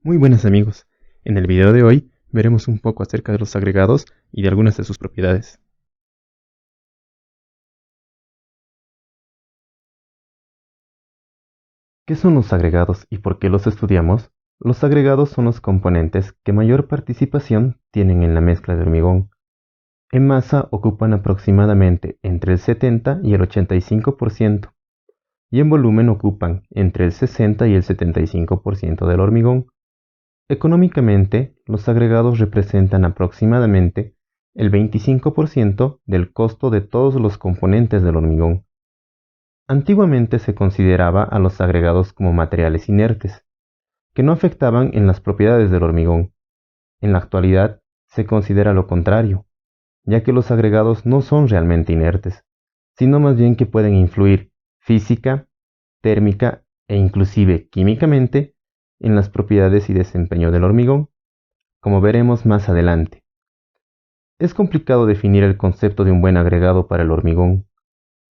Muy buenas amigos, en el video de hoy veremos un poco acerca de los agregados y de algunas de sus propiedades. ¿Qué son los agregados y por qué los estudiamos? Los agregados son los componentes que mayor participación tienen en la mezcla de hormigón. En masa ocupan aproximadamente entre el 70 y el 85%, y en volumen ocupan entre el 60 y el 75% del hormigón. Económicamente, los agregados representan aproximadamente el 25% del costo de todos los componentes del hormigón. Antiguamente se consideraba a los agregados como materiales inertes, que no afectaban en las propiedades del hormigón. En la actualidad se considera lo contrario, ya que los agregados no son realmente inertes, sino más bien que pueden influir física, térmica e inclusive químicamente en las propiedades y desempeño del hormigón, como veremos más adelante. Es complicado definir el concepto de un buen agregado para el hormigón.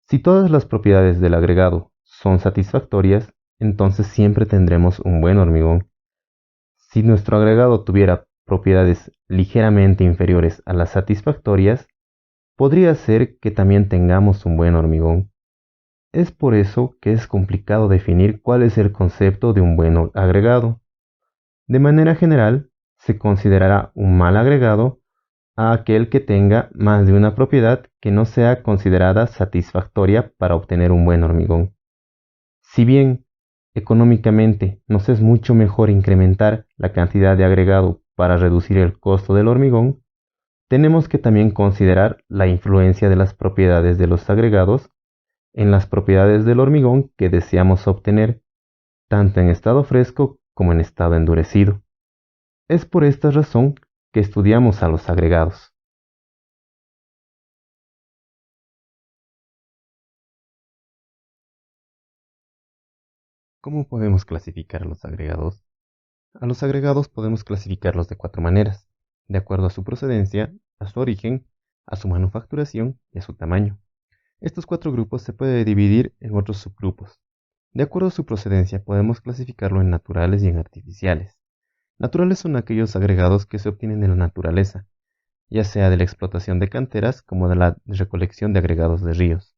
Si todas las propiedades del agregado son satisfactorias, entonces siempre tendremos un buen hormigón. Si nuestro agregado tuviera propiedades ligeramente inferiores a las satisfactorias, podría ser que también tengamos un buen hormigón. Es por eso que es complicado definir cuál es el concepto de un buen agregado. De manera general, se considerará un mal agregado a aquel que tenga más de una propiedad que no sea considerada satisfactoria para obtener un buen hormigón. Si bien económicamente nos es mucho mejor incrementar la cantidad de agregado para reducir el costo del hormigón, tenemos que también considerar la influencia de las propiedades de los agregados en las propiedades del hormigón que deseamos obtener, tanto en estado fresco como en estado endurecido. Es por esta razón que estudiamos a los agregados. ¿Cómo podemos clasificar a los agregados? A los agregados podemos clasificarlos de cuatro maneras, de acuerdo a su procedencia, a su origen, a su manufacturación y a su tamaño. Estos cuatro grupos se pueden dividir en otros subgrupos. De acuerdo a su procedencia podemos clasificarlo en naturales y en artificiales. Naturales son aquellos agregados que se obtienen de la naturaleza, ya sea de la explotación de canteras como de la recolección de agregados de ríos.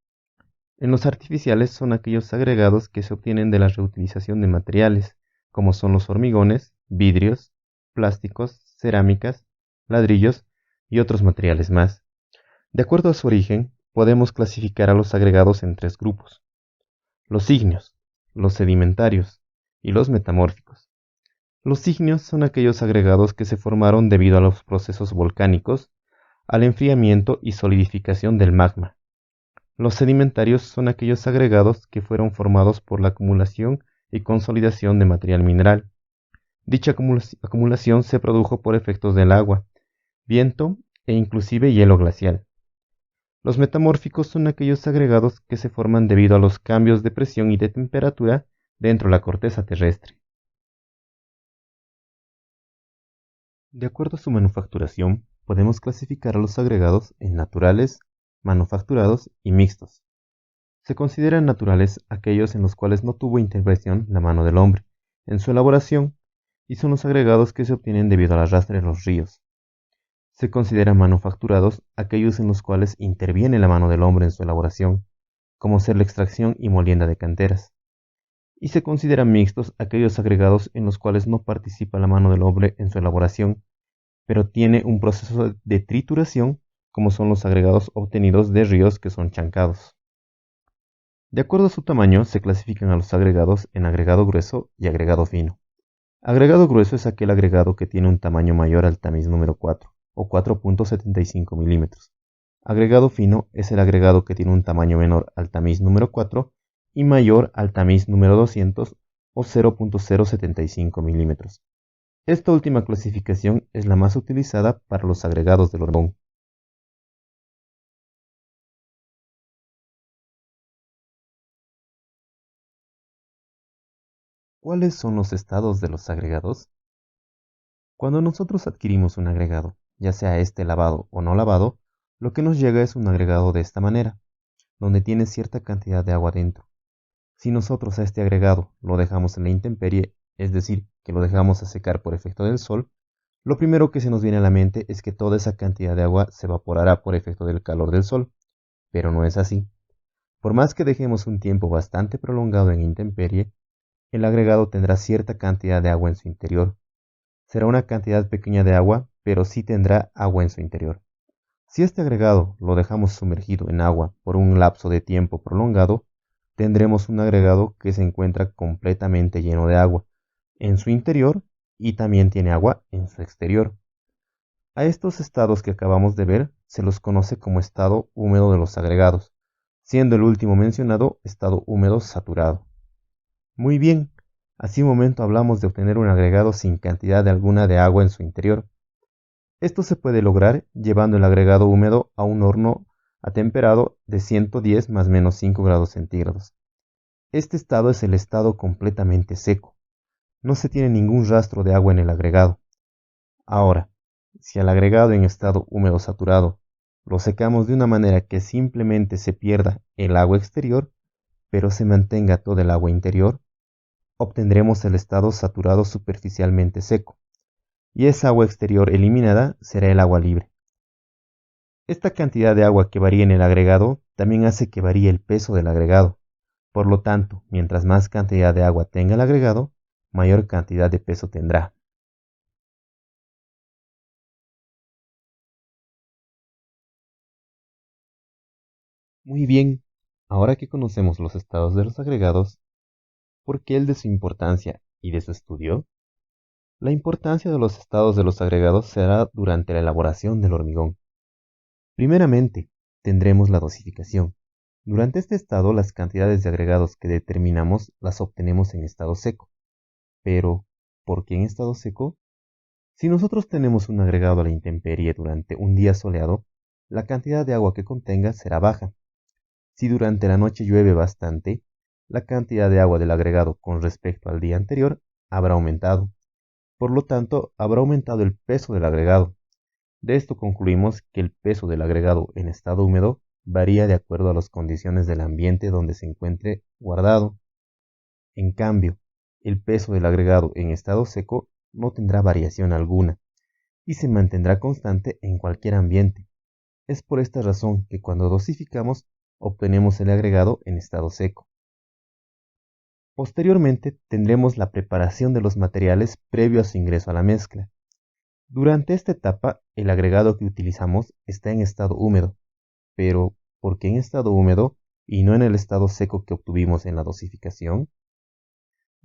En los artificiales son aquellos agregados que se obtienen de la reutilización de materiales, como son los hormigones, vidrios, plásticos, cerámicas, ladrillos y otros materiales más. De acuerdo a su origen, podemos clasificar a los agregados en tres grupos: los ígneos, los sedimentarios y los metamórficos. Los ígneos son aquellos agregados que se formaron debido a los procesos volcánicos, al enfriamiento y solidificación del magma. Los sedimentarios son aquellos agregados que fueron formados por la acumulación y consolidación de material mineral. Dicha acumulación se produjo por efectos del agua, viento e inclusive hielo glacial. Los metamórficos son aquellos agregados que se forman debido a los cambios de presión y de temperatura dentro de la corteza terrestre. De acuerdo a su manufacturación, podemos clasificar a los agregados en naturales, manufacturados y mixtos. Se consideran naturales aquellos en los cuales no tuvo intervención la mano del hombre en su elaboración, y son los agregados que se obtienen debido al arrastre de los ríos. Se consideran manufacturados aquellos en los cuales interviene la mano del hombre en su elaboración, como ser la extracción y molienda de canteras. Y se consideran mixtos aquellos agregados en los cuales no participa la mano del hombre en su elaboración, pero tiene un proceso de trituración, como son los agregados obtenidos de ríos que son chancados. De acuerdo a su tamaño, se clasifican a los agregados en agregado grueso y agregado fino. Agregado grueso es aquel agregado que tiene un tamaño mayor al tamiz número 4, o 4.75 milímetros. Agregado fino es el agregado que tiene un tamaño menor al tamiz número 4 y mayor al tamiz número 200, o 0.075 milímetros. Esta última clasificación es la más utilizada para los agregados del hormigón. ¿Cuáles son los estados de los agregados? Cuando nosotros adquirimos un agregado, ya sea este lavado o no lavado, lo que nos llega es un agregado de esta manera, donde tiene cierta cantidad de agua dentro. Si nosotros a este agregado lo dejamos en la intemperie, es decir, que lo dejamos a secar por efecto del sol, lo primero que se nos viene a la mente es que toda esa cantidad de agua se evaporará por efecto del calor del sol, pero no es así. Por más que dejemos un tiempo bastante prolongado en intemperie, el agregado tendrá cierta cantidad de agua en su interior. Será una cantidad pequeña de agua, pero sí tendrá agua en su interior. Si este agregado lo dejamos sumergido en agua por un lapso de tiempo prolongado, tendremos un agregado que se encuentra completamente lleno de agua en su interior y también tiene agua en su exterior. A estos estados que acabamos de ver se los conoce como estado húmedo de los agregados, siendo el último mencionado estado húmedo saturado. Muy bien, así un momento hablamos de obtener un agregado sin cantidad alguna de agua en su interior. Esto se puede lograr llevando el agregado húmedo a un horno atemperado de 110 más menos 5 grados centígrados. Este estado es el estado completamente seco. No se tiene ningún rastro de agua en el agregado. Ahora, si al agregado en estado húmedo saturado lo secamos de una manera que simplemente se pierda el agua exterior, pero se mantenga todo el agua interior, obtendremos el estado saturado superficialmente seco, y esa agua exterior eliminada será el agua libre. Esta cantidad de agua que varía en el agregado también hace que varíe el peso del agregado. Por lo tanto, mientras más cantidad de agua tenga el agregado, mayor cantidad de peso tendrá. Muy bien, ahora que conocemos los estados de los agregados, ¿por qué el de su importancia y de su estudio? La importancia de los estados de los agregados se hará durante la elaboración del hormigón. Primeramente, tendremos la dosificación. Durante este estado, las cantidades de agregados que determinamos las obtenemos en estado seco. Pero, ¿por qué en estado seco? Si nosotros tenemos un agregado a la intemperie durante un día soleado, la cantidad de agua que contenga será baja. Si durante la noche llueve bastante, la cantidad de agua del agregado con respecto al día anterior habrá aumentado. Por lo tanto, habrá aumentado el peso del agregado. De esto concluimos que el peso del agregado en estado húmedo varía de acuerdo a las condiciones del ambiente donde se encuentre guardado. En cambio, el peso del agregado en estado seco no tendrá variación alguna y se mantendrá constante en cualquier ambiente. Es por esta razón que cuando dosificamos obtenemos el agregado en estado seco. Posteriormente tendremos la preparación de los materiales previo a su ingreso a la mezcla. Durante esta etapa el agregado que utilizamos está en estado húmedo, pero ¿por qué en estado húmedo y no en el estado seco que obtuvimos en la dosificación?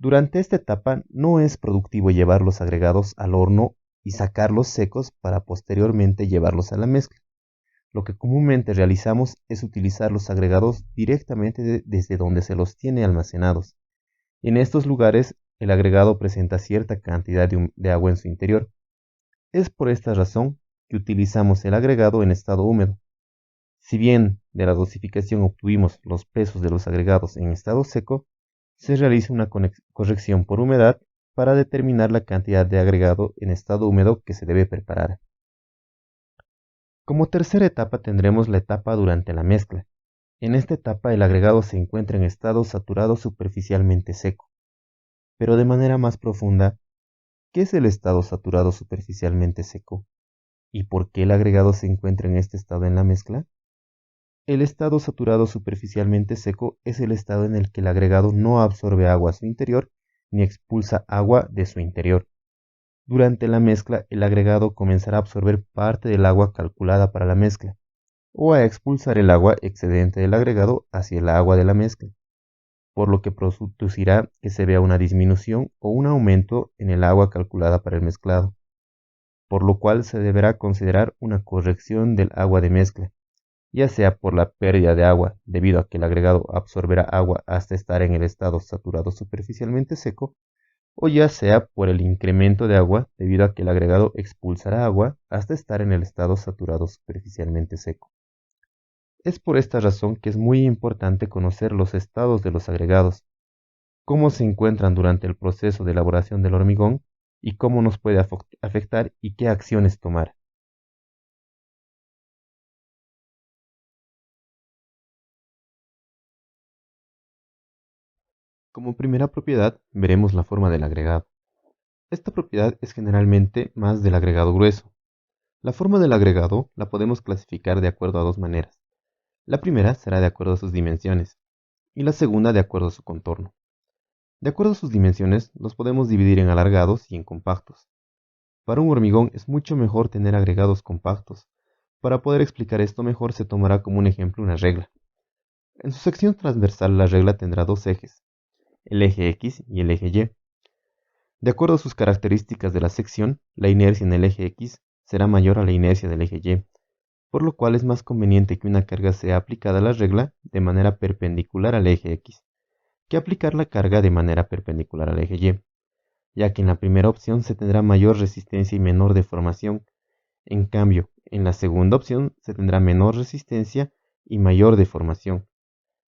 Durante esta etapa no es productivo llevar los agregados al horno y sacarlos secos para posteriormente llevarlos a la mezcla. Lo que comúnmente realizamos es utilizar los agregados directamente desde donde se los tiene almacenados. En estos lugares el agregado presenta cierta cantidad de agua en su interior. Es por esta razón que utilizamos el agregado en estado húmedo. Si bien de la dosificación obtuvimos los pesos de los agregados en estado seco, se realiza una corrección por humedad para determinar la cantidad de agregado en estado húmedo que se debe preparar. Como tercera etapa tendremos la etapa durante la mezcla. En esta etapa el agregado se encuentra en estado saturado superficialmente seco. Pero de manera más profunda, ¿qué es el estado saturado superficialmente seco? ¿Y por qué el agregado se encuentra en este estado en la mezcla? El estado saturado superficialmente seco es el estado en el que el agregado no absorbe agua a su interior ni expulsa agua de su interior. Durante la mezcla, el agregado comenzará a absorber parte del agua calculada para la mezcla, o a expulsar el agua excedente del agregado hacia el agua de la mezcla, por lo que producirá que se vea una disminución o un aumento en el agua calculada para el mezclado, por lo cual se deberá considerar una corrección del agua de mezcla, ya sea por la pérdida de agua debido a que el agregado absorberá agua hasta estar en el estado saturado superficialmente seco, o ya sea por el incremento de agua debido a que el agregado expulsará agua hasta estar en el estado saturado superficialmente seco. Es por esta razón que es muy importante conocer los estados de los agregados, cómo se encuentran durante el proceso de elaboración del hormigón y cómo nos puede afectar y qué acciones tomar. Como primera propiedad, veremos la forma del agregado. Esta propiedad es generalmente más del agregado grueso. La forma del agregado la podemos clasificar de acuerdo a dos maneras. La primera será de acuerdo a sus dimensiones y la segunda de acuerdo a su contorno. De acuerdo a sus dimensiones, los podemos dividir en alargados y en compactos. Para un hormigón es mucho mejor tener agregados compactos. Para poder explicar esto mejor se tomará como un ejemplo una regla. En su sección transversal la regla tendrá dos ejes, el eje X y el eje Y. De acuerdo a sus características de la sección, la inercia en el eje X será mayor a la inercia del eje Y, por lo cual es más conveniente que una carga sea aplicada a la regla de manera perpendicular al eje X, que aplicar la carga de manera perpendicular al eje Y, ya que en la primera opción se tendrá mayor resistencia y menor deformación. En cambio, en la segunda opción se tendrá menor resistencia y mayor deformación.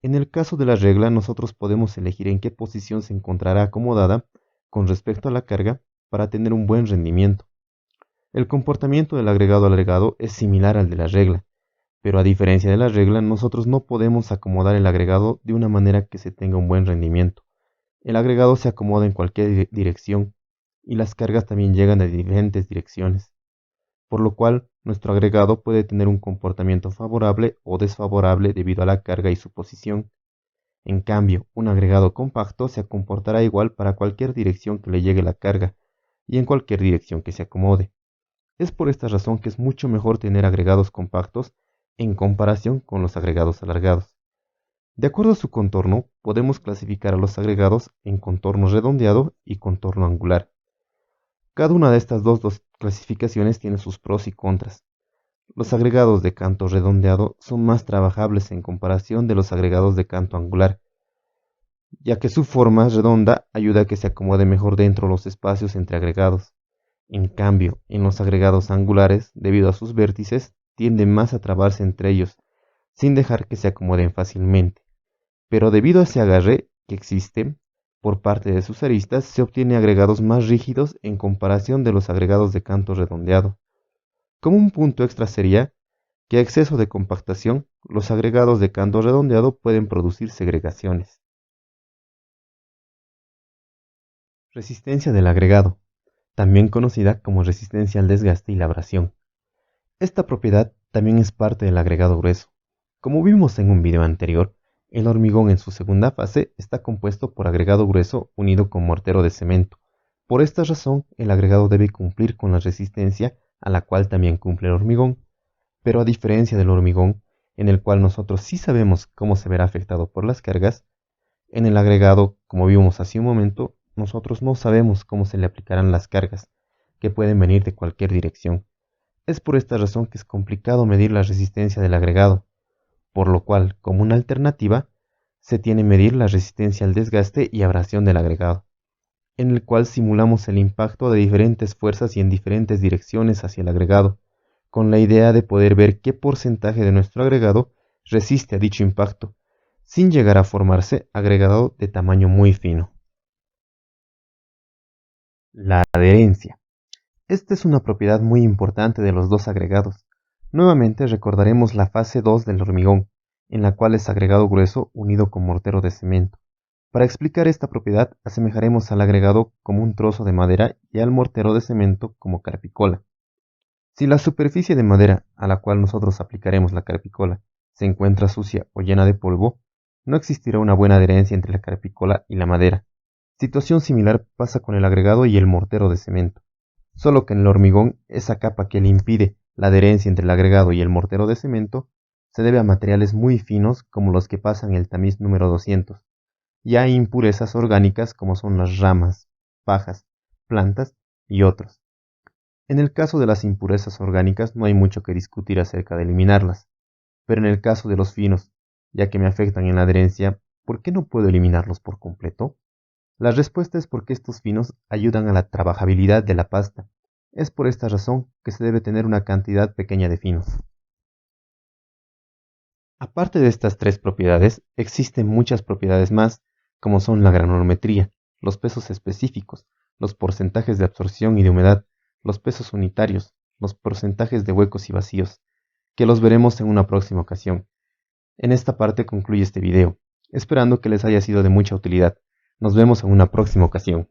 En el caso de la regla, nosotros podemos elegir en qué posición se encontrará acomodada con respecto a la carga para tener un buen rendimiento. El comportamiento del agregado alargado es similar al de la regla, pero a diferencia de la regla, nosotros no podemos acomodar el agregado de una manera que se tenga un buen rendimiento. El agregado se acomoda en cualquier dirección y las cargas también llegan de diferentes direcciones, por lo cual nuestro agregado puede tener un comportamiento favorable o desfavorable debido a la carga y su posición. En cambio, un agregado compacto se comportará igual para cualquier dirección que le llegue la carga y en cualquier dirección que se acomode. Es por esta razón que es mucho mejor tener agregados compactos en comparación con los agregados alargados. De acuerdo a su contorno, podemos clasificar a los agregados en contorno redondeado y contorno angular. Cada una de estas dos clasificaciones tiene sus pros y contras. Los agregados de canto redondeado son más trabajables en comparación de los agregados de canto angular, ya que su forma redonda ayuda a que se acomode mejor dentro de los espacios entre agregados. En cambio, en los agregados angulares, debido a sus vértices, tienden más a trabarse entre ellos, sin dejar que se acomoden fácilmente. Pero debido a ese agarre que existe por parte de sus aristas, se obtiene agregados más rígidos en comparación de los agregados de canto redondeado. Como un punto extra sería que a exceso de compactación, los agregados de canto redondeado pueden producir segregaciones. Resistencia del agregado, también conocida como resistencia al desgaste y la abrasión. Esta propiedad también es parte del agregado grueso. Como vimos en un video anterior, el hormigón en su segunda fase está compuesto por agregado grueso unido con mortero de cemento. Por esta razón, el agregado debe cumplir con la resistencia a la cual también cumple el hormigón. Pero a diferencia del hormigón, en el cual nosotros sí sabemos cómo se verá afectado por las cargas, en el agregado, como vimos hace un momento, nosotros no sabemos cómo se le aplicarán las cargas, que pueden venir de cualquier dirección. Es por esta razón que es complicado medir la resistencia del agregado, por lo cual, como una alternativa, se tiene que medir la resistencia al desgaste y abrasión del agregado, en el cual simulamos el impacto de diferentes fuerzas y en diferentes direcciones hacia el agregado, con la idea de poder ver qué porcentaje de nuestro agregado resiste a dicho impacto, sin llegar a formarse agregado de tamaño muy fino. La adherencia. Esta es una propiedad muy importante de los dos agregados. Nuevamente recordaremos la fase 2 del hormigón, en la cual es agregado grueso unido con mortero de cemento. Para explicar esta propiedad, asemejaremos al agregado como un trozo de madera y al mortero de cemento como carpicola. Si la superficie de madera a la cual nosotros aplicaremos la carpicola se encuentra sucia o llena de polvo, no existirá una buena adherencia entre la carpicola y la madera. Situación similar pasa con el agregado y el mortero de cemento, solo que en el hormigón esa capa que le impide la adherencia entre el agregado y el mortero de cemento se debe a materiales muy finos como los que pasan el tamiz número 200, y a impurezas orgánicas como son las ramas, pajas, plantas y otros. En el caso de las impurezas orgánicas no hay mucho que discutir acerca de eliminarlas, pero en el caso de los finos, ya que me afectan en la adherencia, ¿por qué no puedo eliminarlos por completo? La respuesta es porque estos finos ayudan a la trabajabilidad de la pasta. Es por esta razón que se debe tener una cantidad pequeña de finos. Aparte de estas tres propiedades, existen muchas propiedades más, como son la granulometría, los pesos específicos, los porcentajes de absorción y de humedad, los pesos unitarios, los porcentajes de huecos y vacíos, que los veremos en una próxima ocasión. En esta parte concluye este video, esperando que les haya sido de mucha utilidad. Nos vemos en una próxima ocasión.